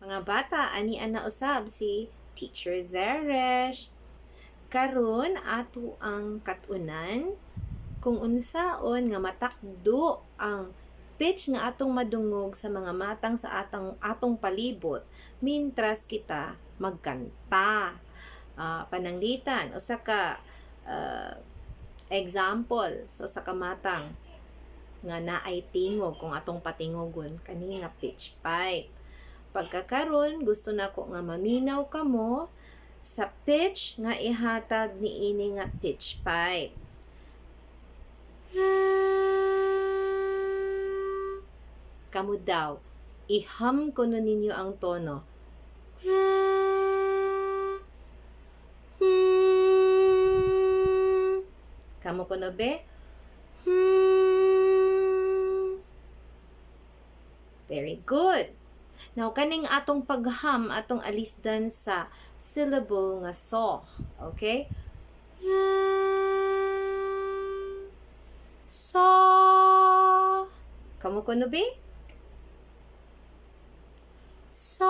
Mga bata, ani ana usab si Teacher Zeresh. Karon ato ang katunan kung unsaon nga matakdo ang pitch nga atong madungog sa mga matang sa atong palibot mintras kita magkanta. Pananglitan usa ka example sa kamatang nga naay tingog kung atong patingogon kani nga pitch pipe. Pagkakaron gusto nako nga maminaw kamo sa pitch nga ihatag niini nga pitch pipe. Kamo daw, iham kuno ninyo ang tono. Kamo kuno be? Very good. Now, kaning atong pagham, atong alisdan sa syllable nga so. Okay? So. Kamo kuno be? So.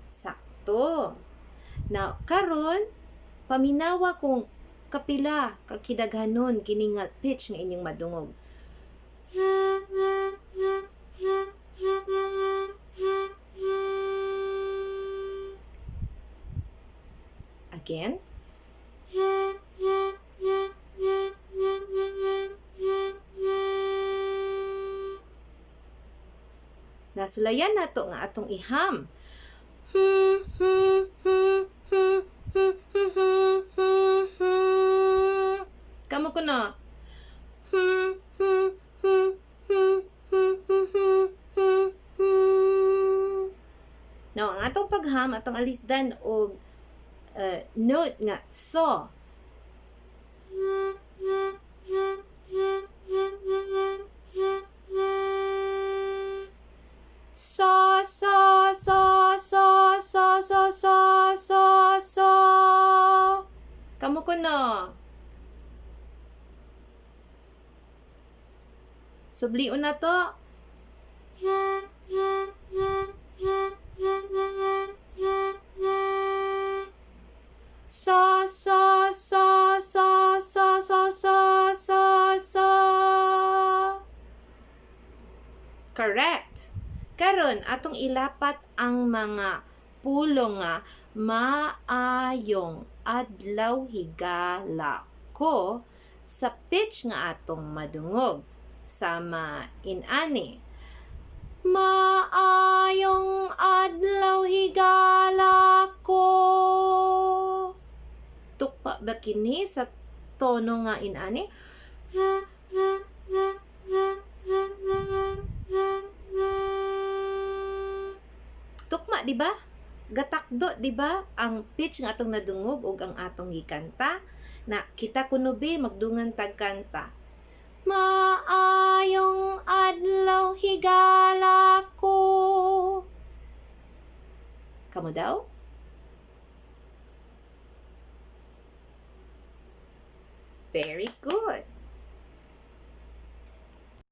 Sakto. Now, karon paminawa kung kapila kakidaghanon kini nga pitch nga inyong madungog. Again. Nasulayan nato nga atong iham. Kamo kuno. Now, ang atong pagham, atong alisdan og note nga so. So, so, so, so, so, so, so, so, so. Kamo kuno. Sublion na to. So, so, so, so, so, so, so, so, so. Correct. Karon atong ilapat ang mga pulong nga maayong adlaw higala ko sa pitch nga atong madungog. Sama inani. Maayong adlaw higala ko. Tukpa ba kini sa tono nga inani? Tukma, di ba? Gatakdo, di ba? Ang pitch nga atong nadungog ug ang atong gikanta na kita kuno be magdungan tagkanta. Maayong adlaw higala ko. Kamo daw? Very good.